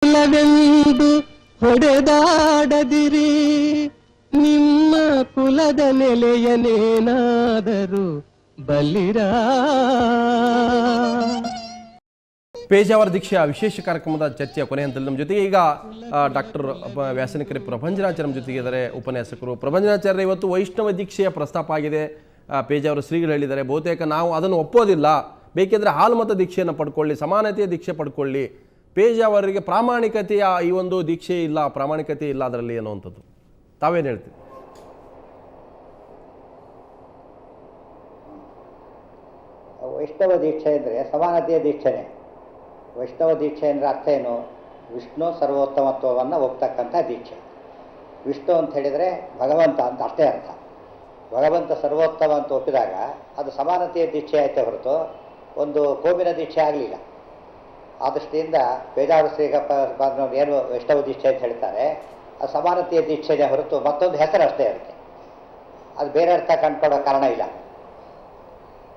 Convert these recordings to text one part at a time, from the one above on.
ಕುಲವೆಂದು ಹೊಡೆದಾಡದಿರಿ, ನಿಮ್ಮ ಕುಲದ ನೆಲೆಯನೇನಾದರೂ ಬಲ್ಲಿರಾ. ಪೇಜಾವರ ದೀಕ್ಷೆಯ ವಿಶೇಷ ಕಾರ್ಯಕ್ರಮದ ಚರ್ಚೆಯ ಕೊನೆ ಹಂತದಲ್ಲಿ ನಮ್ಮ ಜೊತೆಗೆ ಈಗ ಡಾಕ್ಟರ್ ವ್ಯಾಸನಕೆರೆ ಪ್ರಭಂಜನಾಚಾರ್ಯ ನಮ್ಮ ಜೊತೆಗೆ ಇದ್ದಾರೆ, ಉಪನ್ಯಾಸಕರು. ಪ್ರಭಂಜನಾಚಾರ್ಯ, ಇವತ್ತು ವೈಷ್ಣವ ದೀಕ್ಷೆಯ ಪ್ರಸ್ತಾಪ ಆಗಿದೆ. ಪೇಜಾವರ ಶ್ರೀಗಳು ಹೇಳಿದ್ದಾರೆ, ಬಹುತೇಕ ನಾವು ಅದನ್ನು ಒಪ್ಪೋದಿಲ್ಲ, ಬೇಕಿದ್ರೆ ಹಾಲುಮತ ದೀಕ್ಷೆಯನ್ನು ಪಡ್ಕೊಳ್ಳಿ, ಸಮಾನತೆಯ ದೀಕ್ಷೆ ಪಡ್ಕೊಳ್ಳಿ. ಪೇಜಾವರಿಗೆ ಪ್ರಾಮಾಣಿಕತೆಯ ಈ ಒಂದು ದೀಕ್ಷೆ ಇಲ್ಲ, ಪ್ರಾಮಾಣಿಕತೆ ಇಲ್ಲ ಅದರಲ್ಲಿ ಅನ್ನುವಂಥದ್ದು ತಾವೇನು ಹೇಳ್ತೀವಿ? ವೈಷ್ಣವ ದೀಕ್ಷೆ ಅಂದರೆ ಸಮಾನತೆಯ ದೀಕ್ಷೆನೇ. ವೈಷ್ಣವ ದೀಕ್ಷೆ ಅಂದರೆ ಅರ್ಥ ಏನು? ವಿಷ್ಣು ಸರ್ವೋತ್ತಮತ್ವವನ್ನು ಒಪ್ತಕ್ಕಂಥ ದೀಕ್ಷೆ. ವಿಷ್ಣು ಅಂತ ಹೇಳಿದರೆ ಭಗವಂತ ಅಂತ ಅಷ್ಟೇ ಅರ್ಥ. ಭಗವಂತ ಸರ್ವೋತ್ತಮ ಅಂತ ಒಪ್ಪಿದಾಗ ಅದು ಸಮಾನತೆಯ ದೀಕ್ಷೆ ಆಯಿತೇ ಹೊರತು ಒಂದು ಕೋಮಿನ ದೀಕ್ಷೆ ಆಗಲಿಲ್ಲ. ಆ ದೃಷ್ಟಿಯಿಂದ ಪೇಜಾವರ ಶ್ರೀಗಪ್ಪ ಏನು ವೈಷ್ಣವ ದೀಕ್ಷೆ ಅಂತ ಹೇಳ್ತಾರೆ, ಅದು ಸಮಾನತೆಯ ದೀಕ್ಷೆನೇ ಹೊರತು ಮತ್ತೊಂದು ಹೆಸರು ಅಷ್ಟೇ ಅದಕ್ಕೆ. ಅದು ಬೇರೆ ಅರ್ಥ ಕಂಡುಕೊಳ್ಳೋ ಕಾರಣ ಇಲ್ಲ.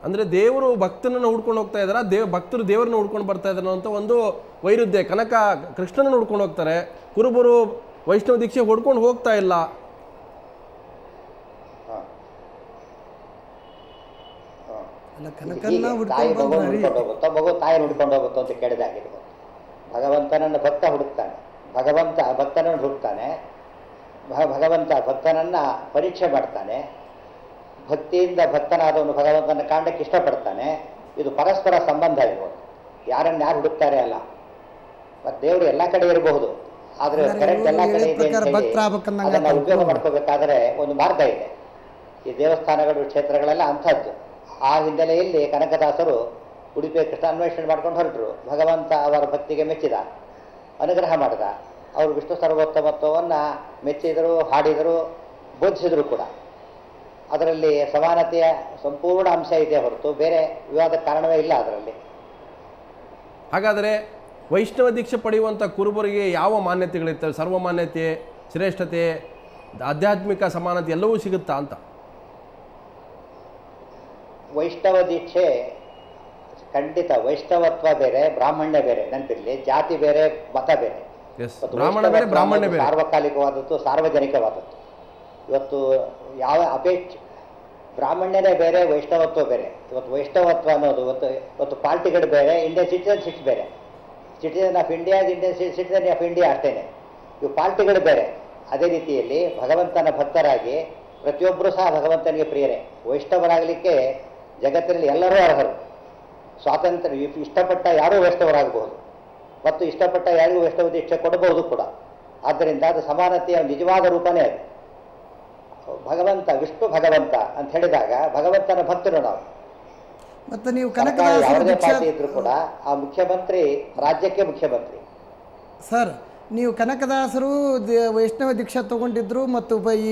ಅಂದರೆ ದೇವರು ಭಕ್ತನನ್ನು ಹುಡ್ಕೊಂಡು ಹೋಗ್ತಾ ಇದ್ದಾರೆ, ಭಕ್ತರು ದೇವರನ್ನು ಹುಡ್ಕೊಂಡು ಬರ್ತಾ ಇದ್ದಾರೆ ಅಂತ ಒಂದು ವೈರುಧ್ಯ. ಕನಕ ಕೃಷ್ಣನನ್ನು ಹುಡ್ಕೊಂಡು ಹೋಗ್ತಾರೆ, ಕುರುಬರು ವೈಷ್ಣವ ದೀಕ್ಷೆ ಹುಡ್ಕೊಂಡು ಹೋಗ್ತಾ ಇಲ್ಲ. ತಾಯಿ ಮಗು ಹುಡ್ಕೊಂಡು ಹೋಗುತ್ತೋ, ಮಗು ತಾಯಿ ಹುಡ್ಕೊಂಡು ಹೋಗುತ್ತೋ ಅಂತ ಕೇಳಿದಾಗಿದೆ. ಭಗವಂತನನ್ನು ಭಕ್ತ ಹುಡುಕ್ತಾನೆ, ಭಗವಂತ ಭಕ್ತನನ್ನು ಹುಡುಕ್ತಾನೆ, ಭಗವಂತ ಭಕ್ತನನ್ನು ಪರೀಕ್ಷೆ ಮಾಡ್ತಾನೆ. ಭಕ್ತಿಯಿಂದ ಭಕ್ತನಾದವನು ಭಗವಂತನ ಕಾಣಕ್ಕೆ ಇಷ್ಟಪಡ್ತಾನೆ. ಇದು ಪರಸ್ಪರ ಸಂಬಂಧ ಇರ್ಬೋದು. ಯಾರನ್ನು ಯಾರು ಹುಡುಕ್ತಾರೆ ಅಲ್ಲ. ಮತ್ತು ದೇವರು ಎಲ್ಲ ಕಡೆ ಇರಬಹುದು, ಆದರೆ ಕರೆಕ್ಟ್ ಎಲ್ಲ ಕಡೆ ಇದೆ ಅಂತ ಹೇಳಿ ಅದನ್ನು ಉಪಯೋಗ ಮಾಡ್ಕೋಬೇಕಾದ್ರೆ ಒಂದು ಮಾರ್ಗ ಇದೆ. ಈ ದೇವಸ್ಥಾನಗಳು ಕ್ಷೇತ್ರಗಳೆಲ್ಲ ಅಂಥದ್ದು. ಆ ಹಿನ್ನೆಲೆಯಲ್ಲಿ ಕನಕದಾಸರು ಉಡುಪಿ ಕೃಷ್ಣ ಅನ್ವೇಷಣೆ ಮಾಡ್ಕೊಂಡು ಹೊರಟರು. ಭಗವಂತ ಅವರ ಭಕ್ತಿಗೆ ಮೆಚ್ಚಿದ, ಅನುಗ್ರಹ ಮಾಡಿದ. ಅವರು ವಿಷ್ಣು ಸರ್ವೋತ್ತಮತ್ವವನ್ನು ಮೆಚ್ಚಿದರು, ಹಾಡಿದರು, ಬೋಧಿಸಿದರು ಕೂಡ. ಅದರಲ್ಲಿ ಸಮಾನತೆಯ ಸಂಪೂರ್ಣ ಅಂಶ ಇದೆ ಹೊರತು ಬೇರೆ ವಿವಾದ ಕಾರಣವೇ ಇಲ್ಲ ಅದರಲ್ಲಿ. ಹಾಗಾದರೆ ವೈಷ್ಣವ ದೀಕ್ಷೆ ಪಡೆಯುವಂಥ ಕುರುಬರಿಗೆ ಯಾವ ಮಾನ್ಯತೆಗಳಿರ್ತವೆ? ಸರ್ವಮಾನ್ಯತೆ, ಶ್ರೇಷ್ಠತೆ, ಆಧ್ಯಾತ್ಮಿಕ ಸಮಾನತೆ ಎಲ್ಲವೂ ಸಿಗುತ್ತಾ ಅಂತ? ವೈಷ್ಣವ ದೀಕ್ಷೆ ಖಂಡಿತ. ವೈಷ್ಣವತ್ವ ಬೇರೆ, ಬ್ರಾಹ್ಮಣ್ಯ ಬೇರೆ. ನೆನಪಿರಲಿ, ಜಾತಿ ಬೇರೆ, ಮತ ಬೇರೆ. ಬ್ರಾಹ್ಮಣ ಬೇರೆ, ಬ್ರಾಹ್ಮಣ್ಯ ಬೇರೆ. ಸಾರ್ವಕಾಲಿಕವಾದದ್ದು, ಸಾರ್ವಜನಿಕವಾದದ್ದು. ಇವತ್ತು ಯಾವ ಬ್ರಾಹ್ಮಣ್ಯನೇ ಬೇರೆ, ವೈಷ್ಣವತ್ವ ಬೇರೆ. ಇವತ್ತು ವೈಷ್ಣವತ್ವ ಅನ್ನೋದು ಇವತ್ತು ಪಾರ್ಟಿಗಳು ಬೇರೆ, ಇಂಡಿಯನ್ ಸಿಟಿಸನ್ಶಿಪ್ ಬೇರೆ. Citizen of India, Indian citizen of India ಅಷ್ಟೇನೆ. ಇವು ಪಾರ್ಟಿಗಳು ಬೇರೆ. ಅದೇ ರೀತಿಯಲ್ಲಿ ಭಗವಂತನ ಭಕ್ತರಾಗಿ ಪ್ರತಿಯೊಬ್ಬರೂ ಸಹ ಭಗವಂತನಿಗೆ ಪ್ರಿಯರೇ. ವೈಷ್ಣವರಾಗಲಿಕ್ಕೆ ಜಗತ್ತಿನಲ್ಲಿ ಎಲ್ಲರೂ ಅರ್ಹರು. ಸ್ವಾತಂತ್ರ್ಯ ಇಷ್ಟಪಟ್ಟ ಯಾರೂ ವೈಷ್ಣವರಾಗಬಹುದು ಮತ್ತು ಇಷ್ಟಪಟ್ಟ ಯಾರಿಗೂ ವೈಷ್ಣವ ದೀಕ್ಷೆ ಕೊಡಬಹುದು ಕೂಡ. ಆದ್ದರಿಂದ ಅದು ಸಮಾನತೆಯ ನಿಜವಾದ ರೂಪನೇ ಅದು. ಭಗವಂತ ವಿಷ್ಣು ಭಗವಂತ ಅಂತ ಹೇಳಿದಾಗ ಭಗವಂತನ ಭಕ್ತರು ನಾವು. ಮತ್ತು ನೀವು ಯಾವುದೇ ಪಾರ್ಟಿ ಇದ್ರು ಕೂಡ ಆ ಮುಖ್ಯಮಂತ್ರಿ ರಾಜ್ಯಕ್ಕೆ ಮುಖ್ಯಮಂತ್ರಿ. ಸರ್, ನೀವು ಕನಕದಾಸರು ವೈಷ್ಣವ ದೀಕ್ಷಾ ತಗೊಂಡಿದ್ರು ಮತ್ತು ಈ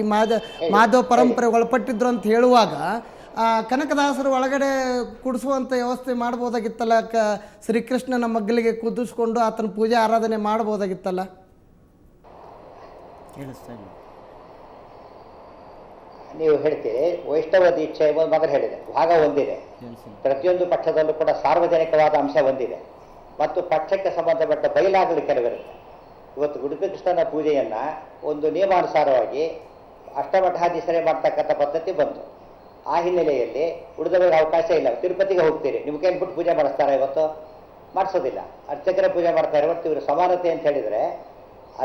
ಮಾಧವ ಪರಂಪರೆ ಒಳಪಟ್ಟಿದ್ರು ಅಂತ ಹೇಳುವಾಗ ಕನಕದಾಸರು ಒಳಗಡೆ ಕುಡಿಸುವಂಥ ವ್ಯವಸ್ಥೆ ಮಾಡ್ಬೋದಾಗಿತ್ತಲ್ಲ? ಶ್ರೀಕೃಷ್ಣನ ಮಗ್ಗಲಿಗೆ ಕುದಿಸ್ಕೊಂಡು ಆತನ ಪೂಜೆ ಆರಾಧನೆ ಮಾಡ್ಬೋದಾಗಿತ್ತಲ್ಲ? ನೀವು ಹೇಳ್ತೀರಿ ವೈಷ್ಣವ ದೀಕ್ಷೆ ಮೊದಲು ಹೇಳಿದೆ, ಭಾಗ ಒಂದಿದೆ. ಪ್ರತಿಯೊಂದು ಪಕ್ಷದಲ್ಲೂ ಕೂಡ ಸಾರ್ವಜನಿಕವಾದ ಅಂಶ ಒಂದಿದೆ ಮತ್ತು ಪಕ್ಷಕ್ಕೆ ಸಂಬಂಧಪಟ್ಟ ಬಯಲಾಗಲು ಕೆಲವಿರುತ್ತೆ. ಇವತ್ತು ಉಡುಪಿ ಕೃಷ್ಣನ ಪೂಜೆಯನ್ನು ಒಂದು ನಿಯಮಾನುಸಾರವಾಗಿ ಅಷ್ಟಮಠಾಧೀಶರೇ ಮಾಡ್ತಕ್ಕಂಥ ಪದ್ಧತಿ ಬಂತು. ಆ ಹಿನ್ನೆಲೆಯಲ್ಲಿ ಉಳಿದವರಿಗೆ ಅವಕಾಶ ಇಲ್ಲ. ತಿರುಪತಿಗೆ ಹೋಗ್ತೀರಿ, ನಿಮ್ಮ ಕೈಲಿ ಬಿಟ್ಟು ಪೂಜೆ ಮಾಡಿಸ್ತಾರೆ? ಇವತ್ತು ಮಾಡಿಸೋದಿಲ್ಲ. ಅರ್ಚಕರೇ ಪೂಜೆ ಮಾಡ್ತಾರೆ. ಇವತ್ತು ಇವರು ಸಮಾನತೆ ಅಂತ ಹೇಳಿದರೆ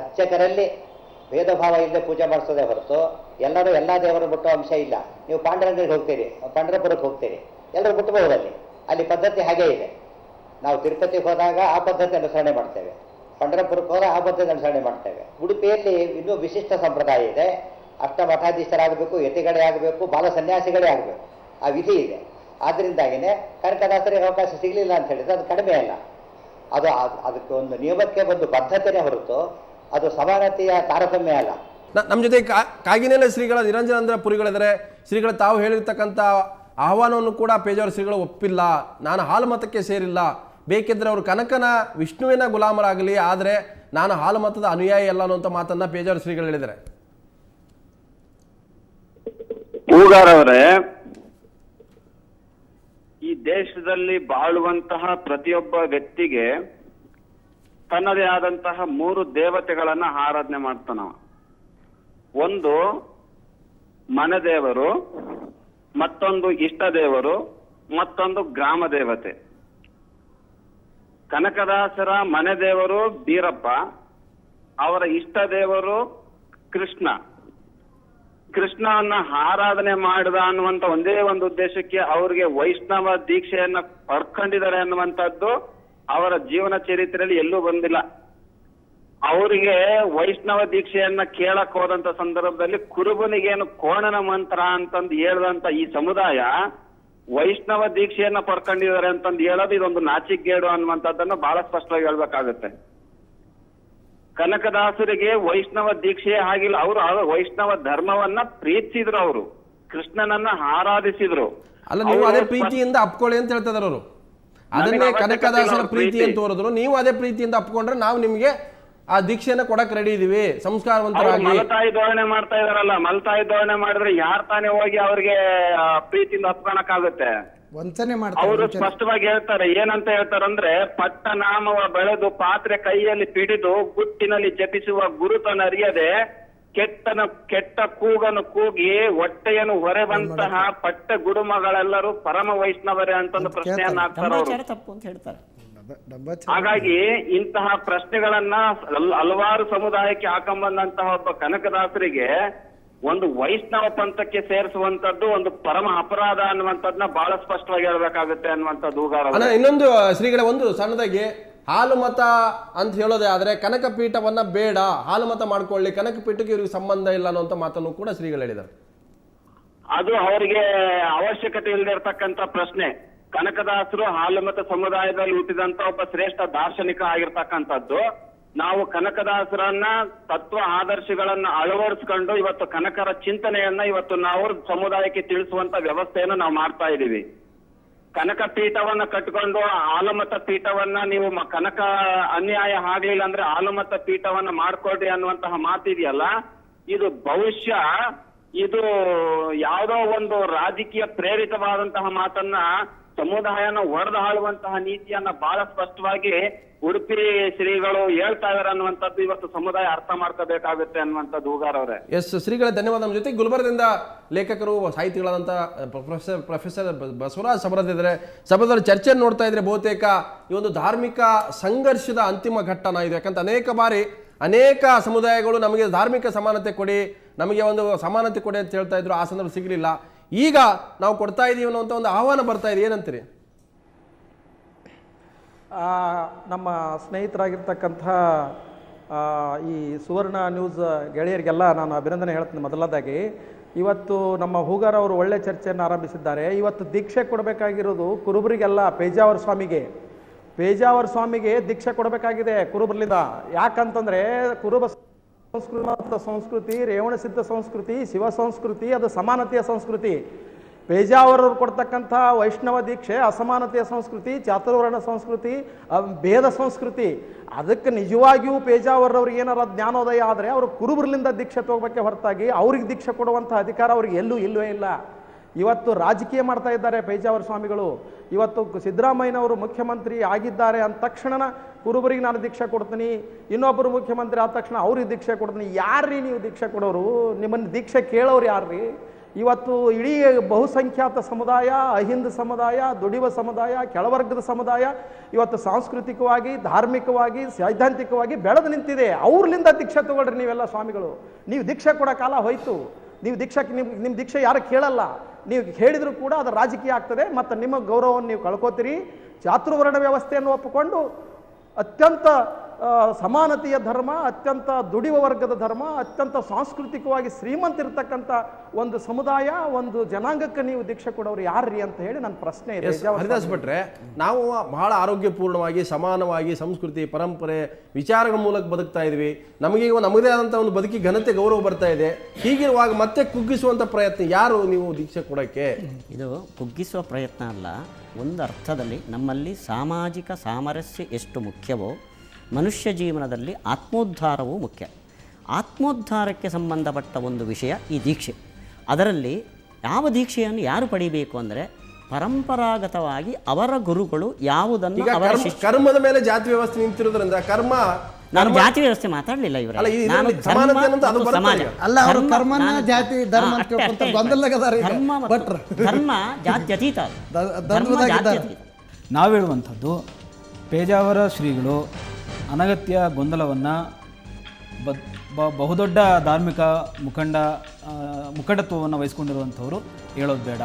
ಅರ್ಚಕರಲ್ಲಿ ಭೇದ ಭಾವ ಇಲ್ಲದೆ ಪೂಜೆ ಮಾಡಿಸೋದೇ ಹೊರತು ಎಲ್ಲರೂ ಎಲ್ಲ ದೇವರು ಬಿಟ್ಟೋ ಅಂಶ ಇಲ್ಲ. ನೀವು ಪಾಂಡುರಂಗರಿಗೆ ಹೋಗ್ತೀರಿ, ಪಂಢರಪುರಕ್ಕೆ ಹೋಗ್ತೀರಿ, ಎಲ್ಲರೂ ಬಿಟ್ಟಬಹುದಲ್ಲಿ. ಅಲ್ಲಿ ಪದ್ಧತಿ ಹಾಗೇ ಇದೆ. ನಾವು ತಿರುಪತಿಗೆ ಹೋದಾಗ ಆ ಪದ್ಧತಿ ಅನುಸರಣೆ ಮಾಡ್ತೇವೆ, ಪಂಢರಪುರಕ್ಕೆ ಹೋದಾಗ ಆ ಪದ್ಧತಿ ಅನುಸರಣೆ ಮಾಡ್ತೇವೆ. ಉಡುಪಿಯಲ್ಲಿ ಇನ್ನೂ ವಿಶಿಷ್ಟ ಸಂಪ್ರದಾಯ ಇದೆ. ಅಷ್ಟಮಠಾಧೀಶರಾಗಬೇಕು, ಯತಿಗಳೇ ಆಗಬೇಕು, ಬಾಲ ಸನ್ಯಾಸಿಗಳೇ ಆಗಬೇಕು, ಆ ವಿಧಿ ಇದೆ. ಆದ್ದರಿಂದಾಗಿಯೇ ಕನಕದಾಸರಿಗೆ ಅವಕಾಶ ಸಿಗಲಿಲ್ಲ ಅಂತ ಹೇಳಿದ್ರೆ ಅದು ಕಡಿಮೆ ಅಲ್ಲ. ಅದು ಅದಕ್ಕೆ ಒಂದು ನಿಯಮಕ್ಕೆ ಒಂದು ಬದ್ಧತೆನೇ ಹೊರತು ಅದು ಸಮಾನತೆಯ ತಾರತಮ್ಯ ಅಲ್ಲ. ನಮ್ಮ ಜೊತೆ ಕಾಗಿನೆಲೆ ಶ್ರೀಗಳ ನಿರಂಜನೇಂದ್ರ ಪುರಿಗಳಿದ್ದಾರೆ. ಶ್ರೀಗಳು ತಾವು ಹೇಳಿರ್ತಕ್ಕಂಥ ಆಹ್ವಾನವನ್ನು ಕೂಡ ಪೇಜಾವರ ಶ್ರೀಗಳು ಒಪ್ಪಿಲ್ಲ. ನಾನು ಹಾಲು ಮತಕ್ಕೆ ಸೇರಿಲ್ಲ, ಬೇಕಿದ್ರೆ ಅವರು ಕನಕನ ವಿಷ್ಣುವಿನ ಗುಲಾಮರಾಗಲಿ, ಆದರೆ ನಾನು ಹಾಲು ಮತದ ಅನುಯಾಯಿ ಅಲ್ಲ ಅನ್ನುವಂಥ ಮಾತನ್ನ ಪೇಜಾವರ ಶ್ರೀಗಳು ಹೇಳಿದ್ದಾರೆ. ಹೂಗಾರವರೇ, ಈ ದೇಶದಲ್ಲಿ ಬಾಳುವಂತಹ ಪ್ರತಿಯೊಬ್ಬ ವ್ಯಕ್ತಿಗೆ ತನ್ನದೇ ಆದಂತಹ 3 ದೇವತೆಗಳನ್ನ ಆರಾಧನೆ ಮಾಡ್ತಾನವ. ಒಂದು ಮನೆ ದೇವರು, ಮತ್ತೊಂದು ಇಷ್ಟ ದೇವರು, ಮತ್ತೊಂದು ಗ್ರಾಮ ದೇವತೆ. ಕನಕದಾಸರ ಮನೆ ದೇವರು ಬೀರಪ್ಪ, ಅವರ ಇಷ್ಟ ದೇವರು ಕೃಷ್ಣ. ಕೃಷ್ಣವನ್ನ ಆರಾಧನೆ ಮಾಡಿದ ಅನ್ನುವಂತ ಒಂದೇ ಒಂದು ಉದ್ದೇಶಕ್ಕೆ ಅವರಿಗೆ ವೈಷ್ಣವ ದೀಕ್ಷೆಯನ್ನ ಪಡ್ಕೊಂಡಿದ್ದಾರೆ ಅನ್ನುವಂಥದ್ದು ಅವರ ಜೀವನ ಚರಿತ್ರೆಯಲ್ಲಿ ಎಲ್ಲೂ ಬಂದಿಲ್ಲ. ಅವರಿಗೆ ವೈಷ್ಣವ ದೀಕ್ಷೆಯನ್ನ ಕೇಳಕ್ ಹೋದಂತ ಸಂದರ್ಭದಲ್ಲಿ ಕುರುಬನಿಗೇನು ಕೋಣನ ಮಂತ್ರ ಅಂತಂದು ಹೇಳ್ದಂತ ಈ ಸಮುದಾಯ ವೈಷ್ಣವ ದೀಕ್ಷೆಯನ್ನ ಪಡ್ಕೊಂಡಿದ್ದಾರೆ ಅಂತಂದು ಹೇಳೋದು ಇದೊಂದು ನಾಚಿಕೆಗೇಡು ಅನ್ನುವಂಥದ್ದನ್ನ ಬಹಳ ಸ್ಪಷ್ಟವಾಗಿ ಹೇಳ್ಬೇಕಾಗುತ್ತೆ. ಕನಕದಾಸರಿಗೆ ವೈಷ್ಣವ ದೀಕ್ಷೆ ಆಗಿಲ್ಲ, ಅವರು ವೈಷ್ಣವ ಧರ್ಮವನ್ನ ಪ್ರೀತಿಸಿದ್ರು, ಅವರು ಕೃಷ್ಣನನ್ನ ಆರಾಧಿಸಿದ್ರು. ಅಲ್ಲ, ನೀವು ಅದೇ ಪ್ರೀತಿಯಿಂದ ಅಪ್ಕೊಳ್ಳಿ ಅಂತ ಹೇಳ್ತಾ ಇದಾರೆ ಅವರು. ಅದನ್ನೇ ಕನಕದಾಸರ ಪ್ರೀತಿ ಅಂತ ತೋರಿದ್ರು, ನೀವು ಅದೇ ಪ್ರೀತಿಯಿಂದ ಅಪ್ಕೊಂಡ್ರೆ ನಾವು ನಿಮ್ಗೆ ಆ ದೀಕ್ಷೆಯನ್ನ ಕೊಡಕ್ ರೆಡಿ ಇದೀವಿ, ಸಂಸ್ಕಾರವಂತರಾಗಿ. ಮಲತಾಯಿ ಧೋರಣೆ ಮಾಡ್ತಾ ಇದಾರಲ್ಲ, ಮಲತಾಯಿ ಧೋರಣೆ ಮಾಡಿದ್ರೆ ಯಾರ್ ತಾನೇ ಹೋಗಿ ಅವ್ರಿಗೆ ಪ್ರೀತಿಯಿಂದ ಅಪ್ಕೊಳಕ್ ಆಗುತ್ತೆ? ವಂಚನೆ ಅವರು ಮಾಡ್ತಾರೆ. ಸ್ಪಷ್ಟವಾಗಿ ಹೇಳ್ತಾರೆ, ಏನಂತ ಹೇಳ್ತಾರಂದ್ರೆ, ಪಟ್ಟ ನಾಮವ ಬೆಳೆದು ಪಾತ್ರೆ ಕೈಯಲ್ಲಿ ಪಿಡಿದು ಗುಟ್ಟಿನಲ್ಲಿ ಜಪಿಸುವ ಗುರುತನರಿಯದೆ ಕೆಟ್ಟ ಕೂಗನು ಕೂಗಿ ಹೊಟ್ಟೆಯನ್ನು ಹೊರಬಂತಹ ಪಟ್ಟ ಗುಡುಮಗಳೆಲ್ಲರೂ ಪರಮ ವೈಷ್ಣವರೇ ಅಂತಂದು ಪ್ರಶ್ನೆಯನ್ನ ಹಾಕ್ತಾರೆ ಅವರು. ತಪ್ಪು ಅಂತ ಹೇಳ್ತಾರೆ. ಹಾಗಾಗಿ ಇಂತಹ ಪ್ರಶ್ನೆಗಳನ್ನ ಹಲವಾರು ಸಮುದಾಯಕ್ಕೆ ಹಾಕೊಂಬಂದಂತಹ ಒಬ್ಬ ಕನಕದಾಸರಿಗೆ ಒಂದು ವೈಷ್ಣವ ಪಂಥಕ್ಕೆ ಸೇರಿಸುವಂತದ್ದು ಒಂದು ಪರಮ ಅಪರಾಧ ಅನ್ನುವಂಥದ್ದನ್ನ ಬಹಳ ಸ್ಪಷ್ಟವಾಗಿ ಹೇಳ್ಬೇಕಾಗುತ್ತೆ ಅನ್ನುವಂಥದ್ದು ಹೂಗಾರ. ಅಲ್ಲ, ಇನ್ನೊಂದು ಶ್ರೀಗಳ ಒಂದು ಸಣ್ಣದಾಗಿ ಹಾಲು ಮತ ಅಂತ ಹೇಳೋದೇ ಆದ್ರೆ ಕನಕ ಪೀಠವನ್ನ ಬೇಡ, ಹಾಲು ಮತ ಮಾಡ್ಕೊಳ್ಳಿ, ಕನಕ ಪೀಠಕ್ಕೆ ಇವ್ರಿಗೆ ಸಂಬಂಧ ಇಲ್ಲ ಅನ್ನುವಂತ ಮಾತನ್ನು ಕೂಡ ಶ್ರೀಗಳು ಹೇಳಿದ್ದಾರೆ. ಅದು ಅವರಿಗೆ ಅವಶ್ಯಕತೆ ಇಲ್ಲದೆ ಇರತಕ್ಕಂತ ಪ್ರಶ್ನೆ. ಕನಕದಾಸರು ಹಾಲುಮತ ಸಮುದಾಯದಲ್ಲಿ ಹುಟ್ಟಿದಂತ ಒಬ್ಬ ಶ್ರೇಷ್ಠ ದಾರ್ಶನಿಕ ಆಗಿರ್ತಕ್ಕಂಥದ್ದು. ನಾವು ಕನಕದಾಸರನ್ನ ತತ್ವ ಆದರ್ಶಗಳನ್ನ ಅಳವಡಿಸ್ಕೊಂಡು ಇವತ್ತು ಕನಕರ ಚಿಂತನೆಯನ್ನ ಇವತ್ತು ನಾವು ಸಮುದಾಯಕ್ಕೆ ತಿಳಿಸುವಂತ ವ್ಯವಸ್ಥೆಯನ್ನು ನಾವು ಮಾಡ್ತಾ ಇದೀವಿ. ಕನಕ ಪೀಠವನ್ನ ಕಟ್ಕೊಂಡು ಆಲಮತ ಪೀಠವನ್ನ ನೀವು ಕನಕ ಅನ್ಯಾಯ ಆಗ್ಲಿಲ್ಲ ಅಂದ್ರೆ ಆಲಮತ ಪೀಠವನ್ನ ಮಾಡ್ಕೊಡ್ರಿ ಅನ್ನುವಂತಹ ಮಾತಿದೆಯಲ್ಲ, ಇದು ಬಹುಶಃ ಇದು ಯಾವುದೋ ಒಂದು ರಾಜಕೀಯ ಪ್ರೇರಿತವಾದಂತಹ ಮಾತನ್ನ ಸಮುದಾಯನ ಒಡೆದು ಆಳುವಂತಹ ನೀತಿಯನ್ನ ಬಹಳ ಸ್ಪಷ್ಟವಾಗಿ ಉಡುಪಿ ಶ್ರೀಗಳು ಹೇಳ್ತಾ ಇದಾರೆ ಅನ್ನುವಂಥದ್ದು ಇವತ್ತು ಸಮುದಾಯ ಅರ್ಥ ಮಾಡ್ಕೋಬೇಕಾಗುತ್ತೆ ಅನ್ನುವಂಥದ್ದು ಹೂಗಾರ್ ಅವರೇ. ಎಸ್, ಶ್ರೀಗಳ ಧನ್ಯವಾದ. ನಮ್ಮ ಜೊತೆ ಗುಲ್ಬರ್ಗದಿಂದ ಲೇಖಕರು ಸಾಹಿತಿಗಳಾದಂಥ ಪ್ರೊಫೆಸರ್ ಬಸವರಾಜ್ ಸಬರದ್ ಇದ್ದಾರೆ. ಸಬರದರ ಚರ್ಚೆಯನ್ನು ನೋಡ್ತಾ ಇದ್ರೆ ಬಹುತೇಕ ಈ ಒಂದು ಧಾರ್ಮಿಕ ಸಂಘರ್ಷದ ಅಂತಿಮ ಘಟ್ಟನ ಇದು. ಯಾಕಂತ ಅನೇಕ ಬಾರಿ ಅನೇಕ ಸಮುದಾಯಗಳು ನಮಗೆ ಧಾರ್ಮಿಕ ಸಮಾನತೆ ಕೊಡಿ, ನಮಗೆ ಒಂದು ಸಮಾನತೆ ಕೊಡಿ ಅಂತ ಹೇಳ್ತಾ ಇದ್ರು, ಆ ಸಂದರ್ಭ ಸಿಗಲಿಲ್ಲ. ಈಗ ನಾವು ಕೊಡ್ತಾ ಇದೀವಿ ಅನ್ನುವಂಥ ಒಂದು ಆಹ್ವಾನ ಬರ್ತಾ ಇದೆ, ಏನಂತೀರಿ? ನಮ್ಮ ಸ್ನೇಹಿತರಾಗಿರ್ತಕ್ಕಂಥ ಈ ಸುವರ್ಣ ನ್ಯೂಸ್ ಗೆಳೆಯರಿಗೆಲ್ಲ ನಾನು ಅಭಿನಂದನೆ ಹೇಳ್ತೀನಿ. ಮೊದಲದಾಗಿ ಇವತ್ತು ನಮ್ಮ ಹೂಗಾರ್ ಅವರು ಒಳ್ಳೆ ಚರ್ಚೆಯನ್ನು ಆರಂಭಿಸಿದ್ದಾರೆ. ಇವತ್ತು ದೀಕ್ಷೆ ಕೊಡಬೇಕಾಗಿರೋದು ಕುರುಬರಿಗೆಲ್ಲ, ಪೇಜಾವರ ಸ್ವಾಮಿಗೆ ದೀಕ್ಷೆ ಕೊಡಬೇಕಾಗಿದೆ ಕುರುಬರ್ಲಿಂದ. ಯಾಕಂತಂದರೆ ಕುರುಬ ಸಂಸ್ಕೃತಿ ರೇವಣ ಸಿದ್ಧ ಸಂಸ್ಕೃತಿ, ಶಿವ ಸಂಸ್ಕೃತಿ, ಅದು ಸಮಾನತೆಯ ಸಂಸ್ಕೃತಿ. ಪೇಜಾವರರು ಕೊಡ್ತಕ್ಕಂಥ ವೈಷ್ಣವ ದೀಕ್ಷೆ ಅಸಮಾನತೆಯ ಸಂಸ್ಕೃತಿ, ಚಾತುರ್ವರ್ಣ ಸಂಸ್ಕೃತಿ, ಭೇದ ಸಂಸ್ಕೃತಿ. ಅದಕ್ಕೆ ನಿಜವಾಗಿಯೂ ಪೇಜಾವರವ್ರಿಗೆ ಏನಾರ ಜ್ಞಾನೋದಯ ಆದರೆ ಅವರು ಕುರುಬರ್ಲಿಂದ ದೀಕ್ಷೆ ತಗೋಬೇಕೆ ಹೊರತಾಗಿ ಅವ್ರಿಗೆ ದೀಕ್ಷೆ ಕೊಡುವಂಥ ಅಧಿಕಾರ ಅವ್ರಿಗೆ ಇಲ್ಲವೇ ಇಲ್ಲ. ಇವತ್ತು ರಾಜಕೀಯ ಮಾಡ್ತಾ ಇದ್ದಾರೆ ಪೇಜಾವರ ಸ್ವಾಮಿಗಳು. ಇವತ್ತು ಸಿದ್ದರಾಮಯ್ಯನವರು ಮುಖ್ಯಮಂತ್ರಿ ಆಗಿದ್ದಾರೆ ಅಂದ ತಕ್ಷಣ ಕುರುಬರಿಗೆ ನಾನು ದೀಕ್ಷೆ ಕೊಡ್ತೀನಿ, ಇನ್ನೊಬ್ಬರು ಮುಖ್ಯಮಂತ್ರಿ ಆದ ತಕ್ಷಣ ಅವ್ರಿಗೆ ದೀಕ್ಷೆ ಕೊಡ್ತೀನಿ. ಯಾರ್ರೀ ನೀವು ದೀಕ್ಷೆ ಕೊಡೋರು? ನಿಮ್ಮನ್ನು ದೀಕ್ಷೆ ಕೇಳೋರು ಯಾರ್ರೀ? ಇವತ್ತು ಇಡೀ ಬಹುಸಂಖ್ಯಾತ ಸಮುದಾಯ, ಅಹಿಂದ ಸಮುದಾಯ, ದುಡಿಯುವ ಸಮುದಾಯ, ಕೆಳವರ್ಗದ ಸಮುದಾಯ ಇವತ್ತು ಸಾಂಸ್ಕೃತಿಕವಾಗಿ, ಧಾರ್ಮಿಕವಾಗಿ, ಸೈದ್ಧಾಂತಿಕವಾಗಿ ಬೆಳೆದು ನಿಂತಿದೆ. ಅವ್ರಲಿಂದ ದೀಕ್ಷೆ ತಗೊಳ್ರಿ ನೀವೆಲ್ಲ ಸ್ವಾಮಿಗಳು. ನೀವು ದೀಕ್ಷೆ ಕೊಡೋ ಕಾಲ ಹೋಯ್ತು. ನೀವು ನಿಮ್ಮ ದೀಕ್ಷೆ ಯಾರು ಕೇಳಲ್ಲ. ನೀವು ಹೇಳಿದ್ರು ಕೂಡ ಅದು ರಾಜಕೀಯ ಆಗ್ತದೆ ಮತ್ತು ನಿಮ್ಮ ಗೌರವವನ್ನು ನೀವು ಕಳ್ಕೋತೀರಿ. ಚಾತುರ್ವರ್ಣ ವ್ಯವಸ್ಥೆಯನ್ನು ಒಪ್ಪಿಕೊಂಡು ಅತ್ಯಂತ ಸಮಾನತೆಯ ಧರ್ಮ, ಅತ್ಯಂತ ದುಡಿಯುವ ವರ್ಗದ ಧರ್ಮ, ಅತ್ಯಂತ ಸಾಂಸ್ಕೃತಿಕವಾಗಿ ಶ್ರೀಮಂತಿರ್ತಕ್ಕಂಥ ಒಂದು ಸಮುದಾಯ, ಒಂದು ಜನಾಂಗಕ್ಕೆ ನೀವು ದೀಕ್ಷೆ ಕೊಡೋರು ಯಾರ್ರೀ ಅಂತ ಹೇಳಿ ನನ್ನ ಪ್ರಶ್ನೆ ಇದೆ. ಹರಿದಾಸ್ ಭಟ್ರೆ, ನಾವು ಬಹಳ ಆರೋಗ್ಯಪೂರ್ಣವಾಗಿ, ಸಮಾನವಾಗಿ ಸಂಸ್ಕೃತಿ, ಪರಂಪರೆ, ವಿಚಾರಗಳ ಮೂಲಕ ಬದುಕ್ತಾ ಇದ್ವಿ. ನಮಗೆ ನಮ್ಮದೇ ಆದಂಥ ಒಂದು ಬದುಕಿ ಘನತೆ, ಗೌರವ ಬರ್ತಾ ಇದೆ. ಹೀಗಿರುವಾಗ ಮತ್ತೆ ಕುಗ್ಗಿಸುವಂಥ ಪ್ರಯತ್ನ ಯಾರು ನೀವು ದೀಕ್ಷೆ ಕೊಡೋಕ್ಕೆ? ಇದು ಕುಗ್ಗಿಸುವ ಪ್ರಯತ್ನ ಅಲ್ಲ. ಒಂದು ಅರ್ಥದಲ್ಲಿ ನಮ್ಮಲ್ಲಿ ಸಾಮಾಜಿಕ ಸಾಮರಸ್ಯ ಎಷ್ಟು ಮುಖ್ಯವೋ ಮನುಷ್ಯ ಜೀವನದಲ್ಲಿ ಆತ್ಮೋದ್ಧಾರವೂ ಮುಖ್ಯ. ಆತ್ಮೋದ್ಧಾರಕ್ಕೆ ಸಂಬಂಧಪಟ್ಟ ಒಂದು ವಿಷಯ ಈ ದೀಕ್ಷೆ. ಅದರಲ್ಲಿ ಯಾವ ದೀಕ್ಷೆಯನ್ನು ಯಾರು ಪಡಿಬೇಕು ಅಂದರೆ ಪರಂಪರಾಗತವಾಗಿ ಅವರ ಗುರುಗಳು ಯಾವುದನ್ನು ಈಗ ಅವರ ಕರ್ಮದ ಮೇಲೆ ಜಾತಿ ವ್ಯವಸ್ಥೆ ನಿಂತಿರೋದ್ರಿಂದ ನಾನು ಜಾತಿ ವ್ಯವಸ್ಥೆ ಮಾತಾಡಲಿಲ್ಲ ಇವರೇ. ಅಲ್ಲ, ಇದು ನಾನು ಸಮಾನತೆ ಧರ್ಮ ಅನ್ನೋದು ಅದು ಮತ್ತು ಬರ್ತದೆ ಸಮಾಜ. ಈಗ. ಅಲ್ಲ, ಅವರು ಕರ್ಮನ ಜಾತಿ ಧರ್ಮ ಅಂತ ತಿಳ್ಕೊಂತಾರೆ. ಗೊಂದಲದಾರ ಈಗ. ಧರ್ಮ ಮತ್ತು ಭಟ್ರು. ಧರ್ಮ ಜಾತ್ಯತೀತ ಅದು. ಧರ್ಮ ದ್ವಂದ್ವದಾಗಿದ್ದಾರೆ. ಜಾತ್ಯತೀತ. ನಾವು ಹೇಳುವಂಥದ್ದು ಪೇಜಾವರ ಶ್ರೀಗಳು ಅನಗತ್ಯ ಗೊಂದಲವನ್ನು ಬಹುದೊಡ್ಡ ಧಾರ್ಮಿಕ ಮುಖಂಡತ್ವವನ್ನು ವಹಿಸ್ಕೊಂಡಿರುವಂಥವರು ಹೇಳೋದು ಬೇಡ.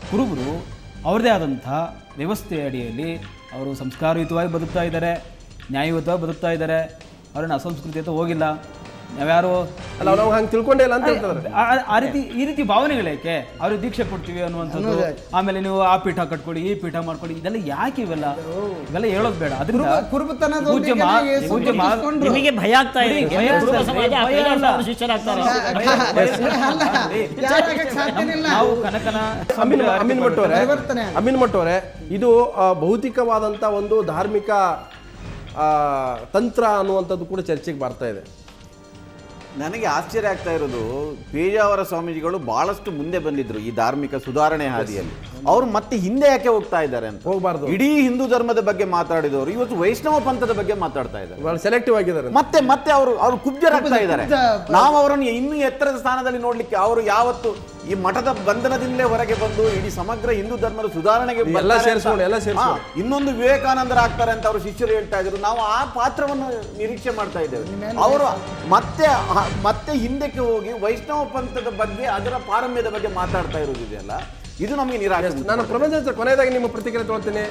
ಕುರುಬರು ಅವ್ರದ್ದೇ ಆದಂಥ ವ್ಯವಸ್ಥೆಯ ಅಡಿಯಲ್ಲಿ ಅವರು ಸಂಸ್ಕಾರಯುತವಾಗಿ ಬದುಕ್ತಾ ಇದ್ದಾರೆ, ನ್ಯಾಯಯುತವಾಗಿ ಬದುಕ್ತಾ ಇದ್ದಾರೆ. ಅವ್ರನ್ನ ಅಸಂಸ್ಕೃತಿ ಹೋಗಿಲ್ಲ. ನಾವ್ಯಾರು ಅಲ್ಲ, ನಾವು ಹಂಗೆ ತಿಳ್ಕೊಂಡೇ ಇಲ್ಲ ಅಂತ ಹೇಳ್ತಾರೆ. ಈ ರೀತಿ ಭಾವನೆಗಳೇಕೆ ಅವ್ರಿಗೆ ದೀಕ್ಷೆ ಕೊಡ್ತೀವಿ ಅನ್ನುವಂಥದ್ದು, ಆಮೇಲೆ ನೀವು ಆ ಪೀಠ ಕಟ್ಕೊಳ್ಳಿ, ಈ ಪೀಠ ಮಾಡ್ಕೊಳ್ಳಿ, ಇದೆಲ್ಲ ಯಾಕೆ ಇವೆಲ್ಲ ಹೇಳೋದು ಬೇಡ. ಅದರಿಂದ ನಿಮಗೆ ಭಯ ಆಗ್ತಾ ಇದೆ. ನಾವು ಕನಕನ ಅಮೀನ್ ಮಠ್ ಅವರೇ, ಇದು ಭೌತಿಕವಾದಂಥ ಒಂದು ಧಾರ್ಮಿಕ ತಂತ್ರ ಅನ್ನುವಂಥದ್ದು ಕೂಡ ಚರ್ಚೆಗೆ ಬರ್ತಾ ಇದೆ. ನನಗೆ ಆಶ್ಚರ್ಯ ಆಗ್ತಾ ಇರೋದು, ಪೇಜಾವರ ಸ್ವಾಮೀಜಿಗಳು ಬಹಳಷ್ಟು ಮುಂದೆ ಬಂದಿದ್ರು ಈ ಧಾರ್ಮಿಕ ಸುಧಾರಣೆ ಹಾದಿಯಲ್ಲಿ. ಅವರು ಮತ್ತೆ ಹಿಂದೆ ಯಾಕೆ ಹೋಗ್ತಾ ಇದ್ದಾರೆ ಅಂತ ಹೋಗಬಾರ್ದು. ಇಡೀ ಹಿಂದೂ ಧರ್ಮದ ಬಗ್ಗೆ ಮಾತಾಡಿದವರು ಇವತ್ತು ವೈಷ್ಣವ ಪಂಥದ ಬಗ್ಗೆ ಮಾತಾಡ್ತಾ ಇದ್ದಾರೆ. ಸೆಲೆಕ್ಟಿವ್ ಆಗಿದ್ದಾರೆ. ಮತ್ತೆ ಅವರು ಕುಬ್ಜರಾಗ್ತಾ ಇದ್ದಾರೆ. ನಾವು ಅವರನ್ನು ಇನ್ನೂ ಎತ್ತರದ ಸ್ಥಾನದಲ್ಲಿ ನೋಡ್ಲಿಕ್ಕೆ, ಅವರು ಯಾವತ್ತು ಈ ಮಠದ ಬಂಧನದಿಂದಲೇ ಹೊರಗೆ ಬಂದು ಇಡೀ ಸಮಗ್ರ ಹಿಂದೂ ಧರ್ಮದ ಸುಧಾರಣೆಗೆ ಇನ್ನೊಂದು ವಿವೇಕಾನಂದರಾಗ್ತಾರೆ ಅಂತ ಅವರು ಶಿಷ್ಯರು ಹೇಳ್ತಾ ಇದ್ರು. ನಾವು ಆ ಪಾತ್ರವನ್ನು ನಿರೀಕ್ಷೆ ಮಾಡ್ತಾ ಇದ್ದೇವೆ. ಅವರು ಮತ್ತೆ ಹಿಂದಕ್ಕೆ ಹೋಗಿ ವೈಷ್ಣವ ಪಂಥದ ಬಗ್ಗೆ, ಅದರ ಪಾರಮ್ಯದ ಬಗ್ಗೆ ಮಾತಾಡ್ತಾ ಇರೋದಿದೆಯಲ್ಲ, ಇದು ನಮಗೆ ನಿರಾಶೆ. ನಾನು ಪ್ರಪಂಚ ಕೊನೆಯದಾಗಿ ನಿಮ್ಮ ಪ್ರತಿಕ್ರಿಯೆ ತೊಗೊಳ್ತೇನೆ.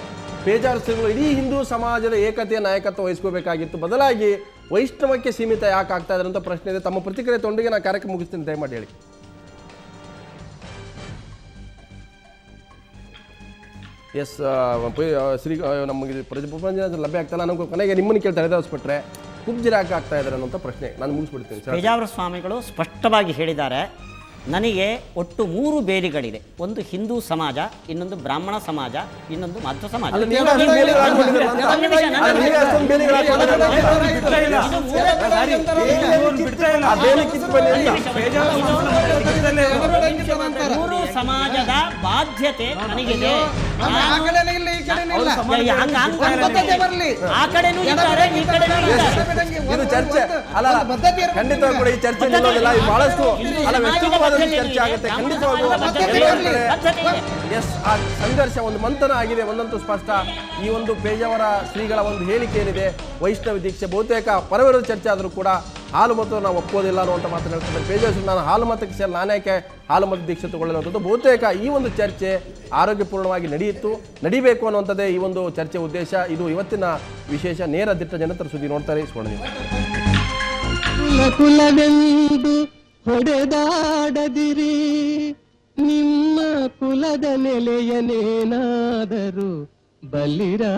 ಪೇಜಾವರ ಶ್ರೀಗಳು ಇಡೀ ಹಿಂದೂ ಸಮಾಜದ ಏಕತೆಯ ನಾಯಕತ್ವ ವಹಿಸ್ಕೋಬೇಕಾಗಿತ್ತು, ಬದಲಾಗಿ ವೈಷ್ಣವಕ್ಕೆ ಸೀಮಿತ ಯಾಕೆ ಆಗ್ತಾ ಇದ್ದಾರೆ ಅಂತ ಪ್ರಶ್ನೆ ಇದೆ. ತಮ್ಮ ಪ್ರತಿಕ್ರಿಯೆ ತೊಂದಿಗೆ ನಾನು ಕಾರ್ಯಕ್ರಮ ಮುಗಿಸ್ತೀನಿ, ದಯಮಾಡಿ ಹೇಳಿ. ಎಸ್ ಶ್ರೀ ನಮಗೆ ಪ್ರಪಂಚ ಲಭ್ಯ ಆಗ್ತಲ್ಲ. ನಮ್ಗೆ ಕೊನೆಗೆ ನಿಮ್ಮನ್ನು ಕೇಳ್ತಾರೆ, ಎದುರಿಸ್ಬಿಟ್ರೆ ಕುಬ್ಜರ ಯಾಕೆ ಆಗ್ತಾ ಇದ್ದಾರೆ ಅನ್ನೋಂಥ ಪ್ರಶ್ನೆ ನಾನು ಮುಗಿಸ್ಬಿಡ್ತೀನಿ. ಪೇಜಾವರ ಸ್ವಾಮಿಗಳು ಸ್ಪಷ್ಟವಾಗಿ ಹೇಳಿದ್ದಾರೆ, ನನಗೆ ಒಟ್ಟು 3 ಬೇಲಿಗಳಿದೆ. ಒಂದು ಹಿಂದೂ ಸಮಾಜ, ಇನ್ನೊಂದು ಬ್ರಾಹ್ಮಣ ಸಮಾಜ, ಇನ್ನೊಂದು ಮಾಧ್ವ ಸಮಾಜ. ಮೂರು ಸಮಾಜದ ಬಾಧ್ಯತೆ ನನಗಿದೆ. ಆ ಕಡೆನೂ ಇದ್ದಾರೆ, ಈ ಕಡೆನೂ ಇದ್ದಾರೆ. ಇದು ಚರ್ಚೆ ಅಲ್ಲ, ಖಂಡಿತವಾಗಿ ಕೂಡ ಈ ಚರ್ಚೆ ನಿಲ್ಲೋದಿಲ್ಲ. ಬಹಳಷ್ಟು ಚರ್ಚೆ ಆಗುತ್ತೆ ಖಂಡಿತವಾಗೂ. ಎಸ್, ಆ ಸಂಘರ್ಷ ಒಂದು ಮಂಥನ ಆಗಿದೆ. ಒಂದಂತೂ ಸ್ಪಷ್ಟ, ಈ ಒಂದು ಪೇಜಾವರ ಶ್ರೀಗಳ ಒಂದು ಹೇಳಿಕೆ ಏನಿದೆ, ವೈಷ್ಣವ ದೀಕ್ಷೆ ಬಹುತೇಕ ಪರವಿರೋಧ ಚರ್ಚೆ ಆದರೂ ಕೂಡ ಹಾಲು ಮತ ನಾವು ಒಪ್ಪೋದಿಲ್ಲ ಅನ್ನುವಂಥ ಮಾತು ಹೇಳ್ತಾರೆ. ಪೇಜಾವರ ನಾನು ಹಾಲು ಮತಕ್ಕೆ ಸೇರಿ ನಾನೇಕೆ ಹಾಲು ಮತ ದೀಕ್ಷೆ ತಗೊಳ್ಳುವಂಥದ್ದು ಬಹುತೇಕ ಈ ಒಂದು ಚರ್ಚೆ ಆರೋಗ್ಯಪೂರ್ಣವಾಗಿ ನಡೀಬೇಕು ಅನ್ನುವಂಥದ್ದೇ ಈ ಒಂದು ಚರ್ಚೆ ಉದ್ದೇಶ. ಇದು ಇವತ್ತಿನ ವಿಶೇಷ. ನೇರ ದಿಟ್ಟ ಜನತರ ಸುದ್ದಿ ನೋಡ್ತಾರೆ. ಸ್ವರ್ಣ ಕುಲವೆಂದು ಹೊಡೆದಾಡದಿರಿ, ನಿಮ್ಮ ಕುಲದ ನೆಲೆಯನೇನಾದರೂ ಬಲ್ಲಿರಾ.